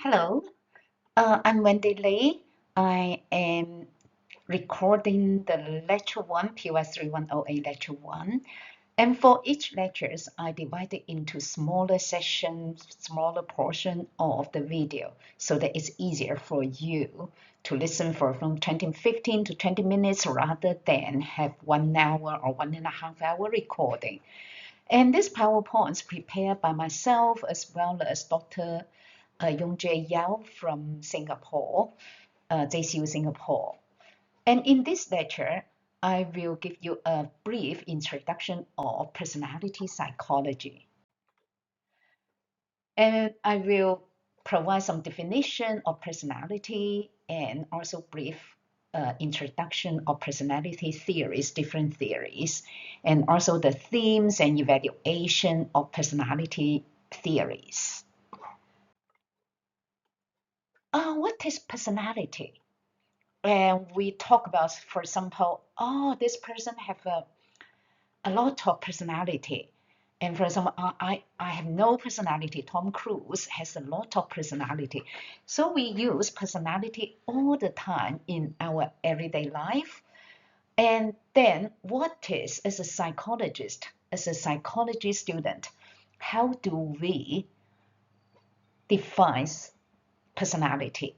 Hello, I'm Wendy Lee. I am recording the lecture 1, PY3108 lecture 1. And for each lectures, I divide it into smaller sessions, smaller portion of the video, so that it's easier for you to listen for from 15 to 20 minutes rather than have 1 hour or 1.5 hour recording. And this PowerPoint is prepared by myself as well as Dr. Yong Jae Yao from Singapore, JCU Singapore. And in this lecture, I will give you a brief introduction of personality psychology. And I will provide some definition of personality and also brief introduction of personality theories, different theories, and also the themes and evaluation of personality theories. What is personality? And we talk about, for example, this person have a lot of personality. And for example, I have no personality. Tom Cruise has a lot of personality. So we use personality all the time in our everyday life. And then what is, as a psychology student, how do we define personality?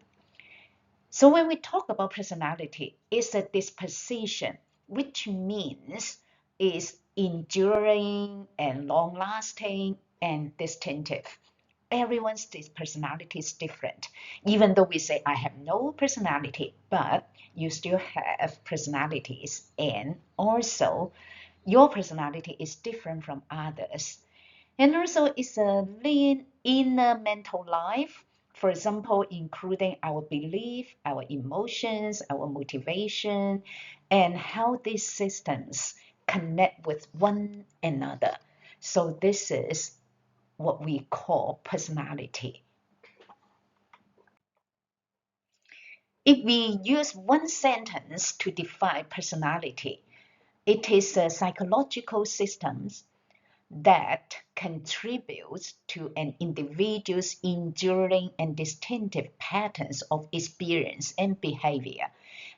So when we talk about personality, it's a disposition, which means is enduring and long-lasting and distinctive. Everyone's personality is different. Even though we say, I have no personality, but you still have personalities. And also, your personality is different from others. And also, it's a lean inner mental life, for example, including our belief, our emotions, our motivation, and how these systems connect with one another. So this is what we call personality. If we use one sentence to define personality, it is a psychological systems that contributes to an individual's enduring and distinctive patterns of experience and behavior,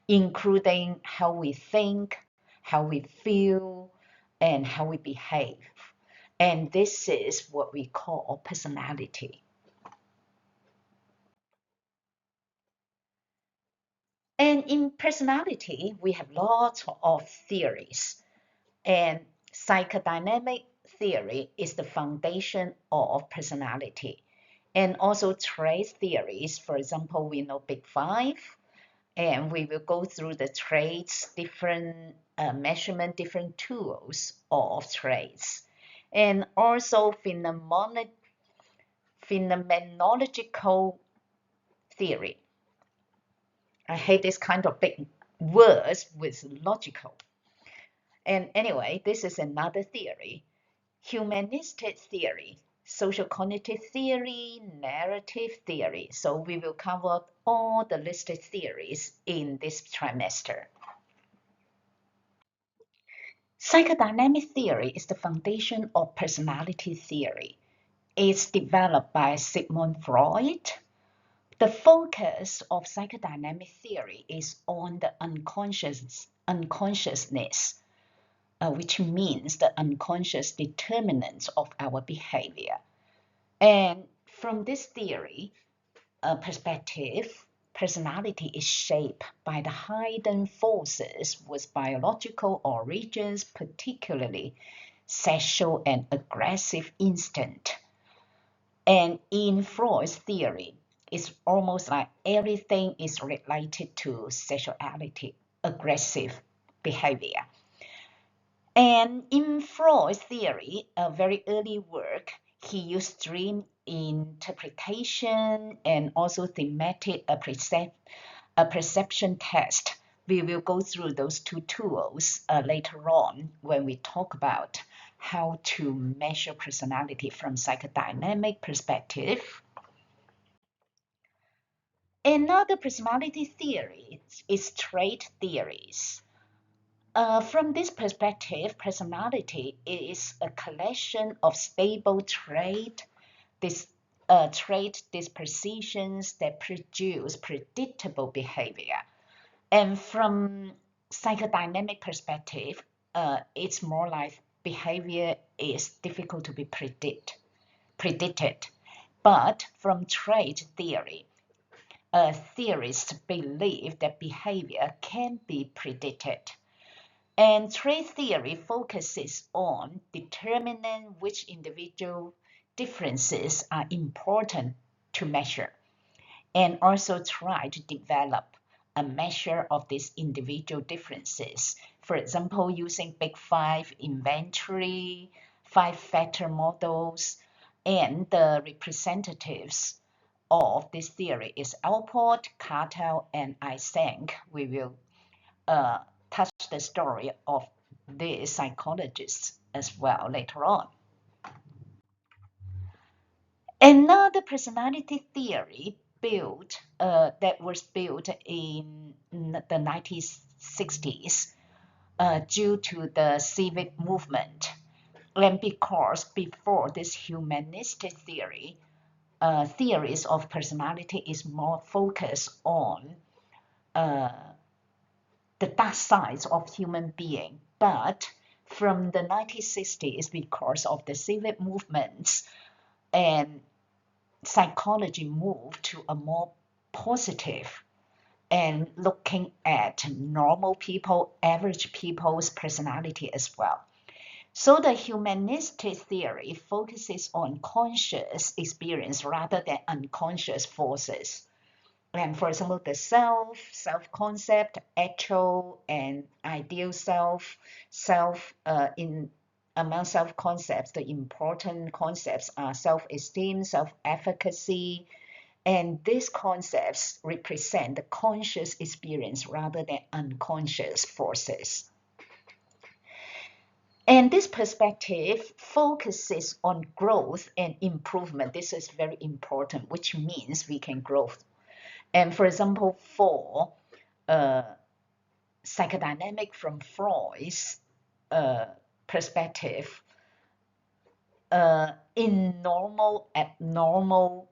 including how we think, how we feel, and how we behave. And this is what we call personality. And in personality, we have lots of theories. And psychodynamic theory is the foundation of personality. And also trait theories, for example, we know Big Five, and we will go through the traits, different measurement, different tools of traits. And also phenomenological theory. I hate this kind of big words with logical. And anyway, this is another theory. Humanistic theory, social cognitive theory, narrative theory. So we will cover all the listed theories in this trimester. Psychodynamic theory is the foundation of personality theory. It's developed by Sigmund Freud. The focus of psychodynamic theory is on the unconsciousness, which means the unconscious determinants of our behavior. And from this theory perspective, personality is shaped by the hidden forces with biological origins, particularly sexual and aggressive instinct. And in Freud's theory, it's almost like everything is related to sexuality, aggressive behavior. And in Freud's theory, a very early work, he used dream interpretation and also thematic perception test. We will go through those two tools later on when we talk about how to measure personality from psychodynamic perspective. Another personality theory is trait theories. From this perspective, personality is a collection of stable traits trait dispositions that produce predictable behavior. And from psychodynamic perspective, it's more like behavior is difficult to be predicted. But from trait theory, theorists believe that behavior can be predicted. And trait theory focuses on determining which individual differences are important to measure, and also try to develop a measure of these individual differences. For example, using Big Five inventory, five-factor models, and the representatives of this theory is Alport, Cartel, and Eysenck. We will touch the story of these psychologists as well later on. Another personality theory that was built in the 1960s due to the civic movement, and because before this humanistic theory, theories of personality is more focused on the dark sides of human being. But from the 1960s, because of the civic movements and psychology moved to a more positive and looking at normal people, average people's personality as well. So the humanistic theory focuses on conscious experience rather than unconscious forces. And for example, the self-concept, actual and ideal among self-concepts, the important concepts are self-esteem, self-efficacy, and these concepts represent the conscious experience rather than unconscious forces. And this perspective focuses on growth and improvement. This is very important, which means we can grow. And for example, for psychodynamic from Freud's perspective, in normal, abnormal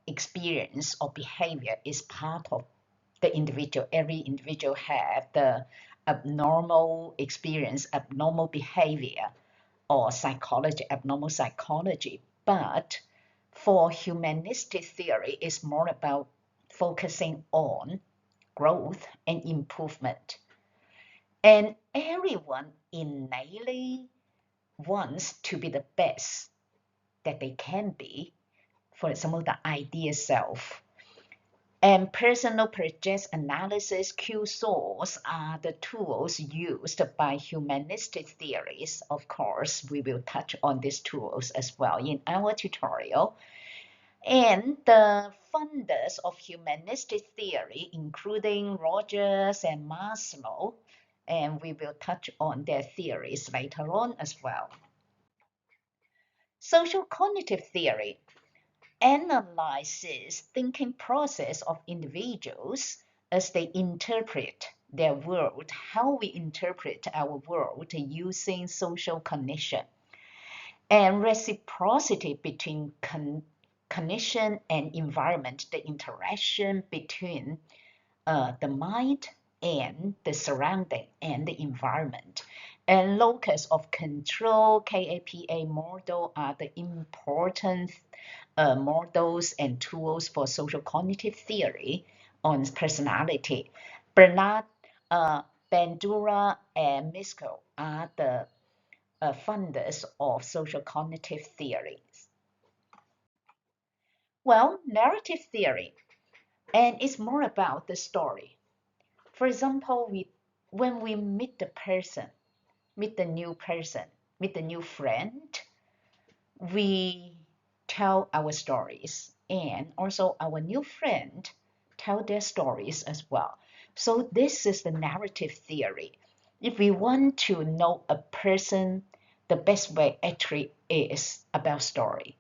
experience or behavior is part of the individual. Every individual have the abnormal experience, abnormal behavior, or psychology, abnormal psychology. But for humanistic theory, it's more about focusing on growth and improvement. And everyone innately wants to be the best that they can be. For example, the ideal self. And personal project analysis Q source are the tools used by humanistic theories. Of course, we will touch on these tools as well in our tutorial. And the funders of humanistic theory, including Rogers and Maslow, and we will touch on their theories later on as well. Social cognitive theory analyzes thinking process of individuals as they interpret their world, how we interpret our world using social cognition, and reciprocity between cognition and environment, the interaction between the mind and the surrounding and the environment. And locus of control, KAPA model are the important models and tools for social cognitive theory on personality. Bernard, Bandura, and Miskell are the funders of social cognitive theories. Well, narrative theory, and it's more about the story. For example, when we meet the person, meet the new person, meet the new friend, we tell our stories, and also our new friend tell their stories as well. So this is the narrative theory. If we want to know a person, the best way actually is about story.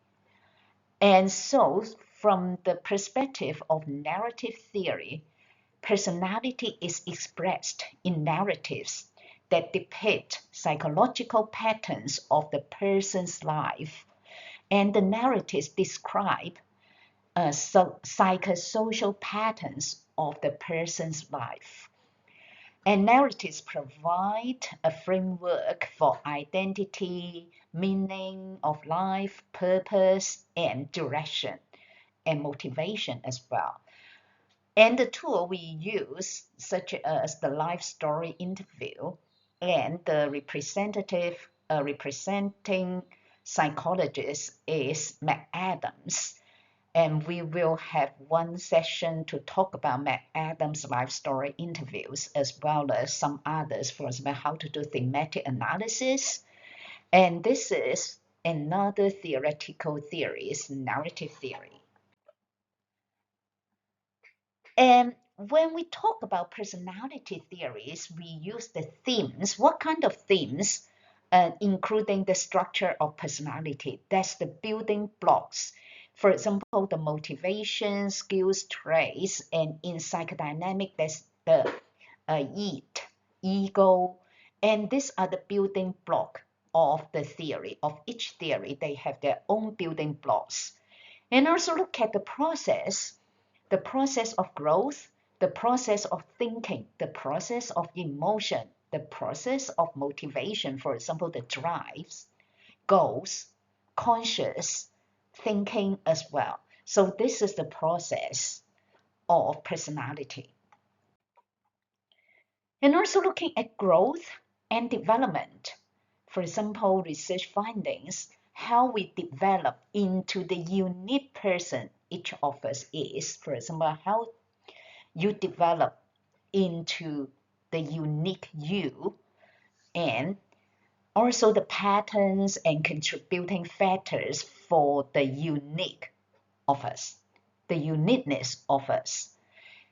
And so from the perspective of narrative theory, personality is expressed in narratives that depict psychological patterns of the person's life And the narratives describe psychosocial patterns of the person's life. And narratives provide a framework for identity, meaning of life, purpose, and direction, and motivation as well. And the tool we use, such as the life story interview and the representing psychologist is McAdams. And we will have one session to talk about McAdams' life story interviews, as well as some others, for example, how to do thematic analysis. And this is another theoretical theory, is narrative theory. And when we talk about personality theories, we use the themes. What kind of themes? Including the structure of personality. That's the building blocks. For example, the motivation, skills, traits, and in psychodynamic, that's the ego. And these are the building block of the theory. Of each theory, they have their own building blocks. And also look at the process of growth, the process of thinking, the process of emotion, the process of motivation, for example, the drives, goals, conscious thinking as well. So this is the process of personality. And also looking at growth and development. For example, research findings, how we develop into the unique person each of us is. For example, how you develop into the unique you, and also the patterns and contributing factors for the unique of us, the uniqueness of us.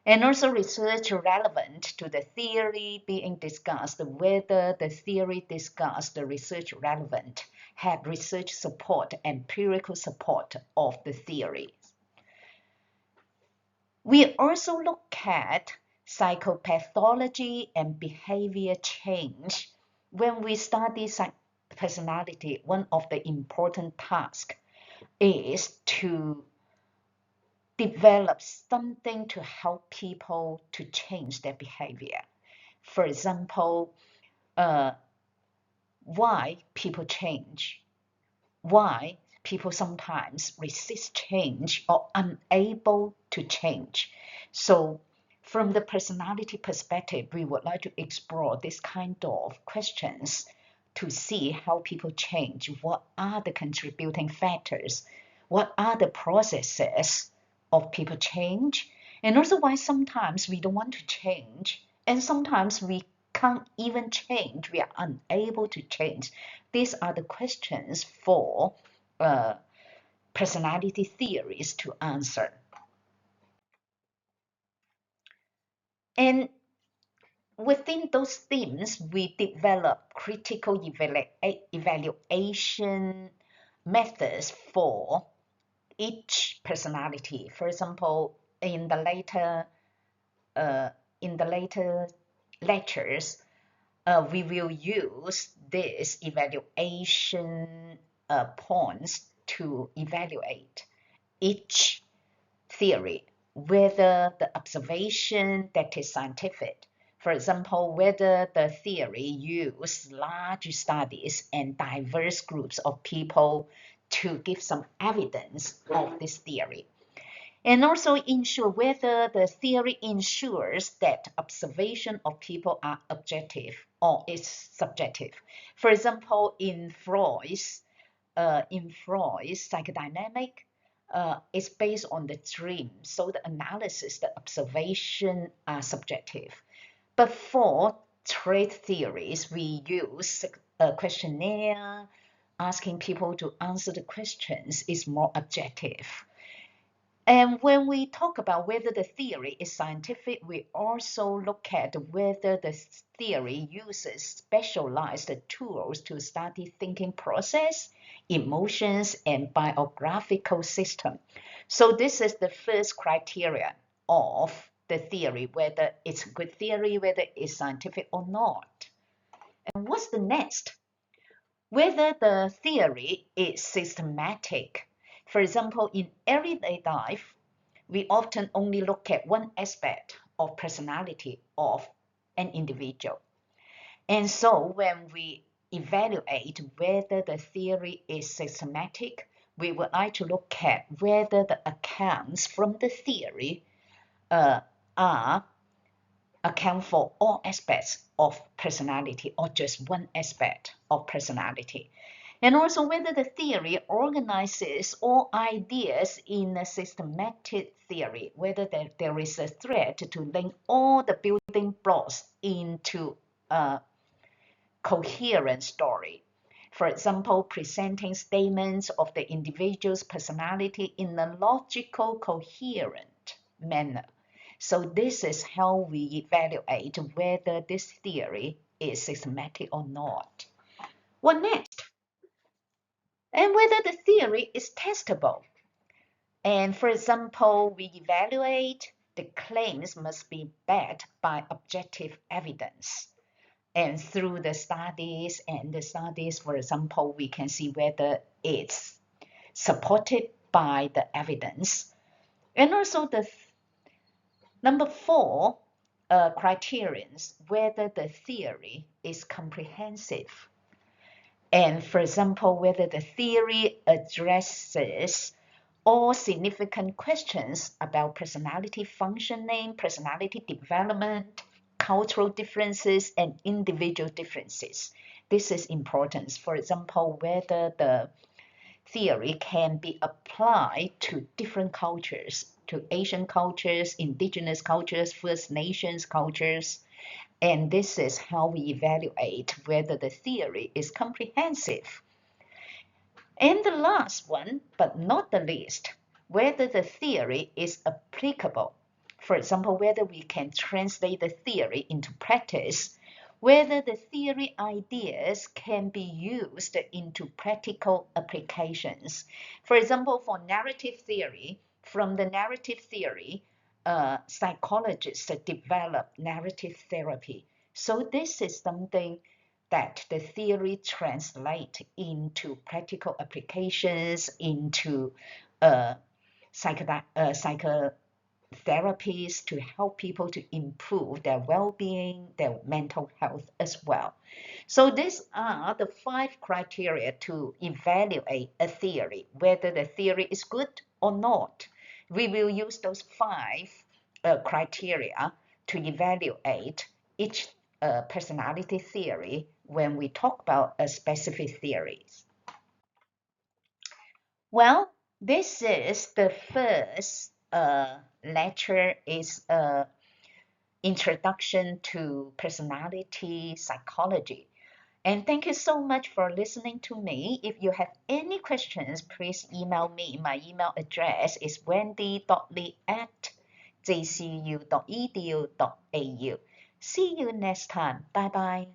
And also research relevant to the theory being discussed, whether the theory discussed, the research relevant, had research support, empirical support of the theory. We also look at psychopathology and behavior change. When we study personality, one of the important tasks is to develop something to help people to change their behavior. For example, why people change, why people sometimes resist change or unable to change. So from the personality perspective, we would like to explore this kind of questions to see how people change, what are the contributing factors, what are the processes of people change, and also why sometimes we don't want to change, and sometimes we can't even change, we are unable to change. These are the questions for personality theories to answer. And within those themes, we develop critical evaluation methods for each personality. For example, uh, in the later lectures, we will use this evaluation points to evaluate each theory, whether the observation that is scientific. For example, whether the theory use large studies and diverse groups of people to give some evidence of this theory. And also ensure whether the theory ensures that observation of people are objective or is subjective. For example, in Freud's psychodynamic, is based on the dream. So the analysis, the observation are subjective. But for trait theories, we use a questionnaire, asking people to answer the questions is more objective. And when we talk about whether the theory is scientific, we also look at whether the theory uses specialized tools to study thinking process, emotions, and biographical system. So this is the first criteria of the theory, whether it's a good theory, whether it's scientific or not. And what's the next? whether the theory is systematic. For example, in everyday life, we often only look at one aspect of personality of an individual. And so when we evaluate whether the theory is systematic, we would like to look at whether the accounts from the theory are account for all aspects of personality or just one aspect of personality. And also whether the theory organizes all ideas in a systematic theory, whether there is a thread to link all the building blocks into a coherent story. For example, presenting statements of the individual's personality in a logical, coherent manner. So this is how we evaluate whether this theory is systematic or not. What next? And whether the theory is testable. And for example, we evaluate the claims must be backed by objective evidence. And through the studies, for example, we can see whether it's supported by the evidence. And also the number 4 criterions, whether the theory is comprehensive. And for example, whether the theory addresses all significant questions about personality functioning, personality development, cultural differences, and individual differences. This is important. For example, whether the theory can be applied to different cultures, to Asian cultures, indigenous cultures, First Nations cultures. And this is how we evaluate whether the theory is comprehensive. And the last one, but not the least, whether the theory is applicable. For example, whether we can translate the theory into practice, whether the theory ideas can be used into practical applications. For example, for narrative theory, from the narrative theory, psychologists develop narrative therapy. So this is something that the theory translate into practical applications, into psychotherapies to help people to improve their well-being, their mental health as well. So these are the 5 criteria to evaluate a theory, whether the theory is good or not. We will use those 5 criteria to evaluate each personality theory when we talk about a specific theories. Well, this is the first lecture is introduction to personality psychology. And thank you so much for listening to me. If you have any questions, please email me. My email address is wendy.lee@jcu.edu.au. See you next time. Bye bye.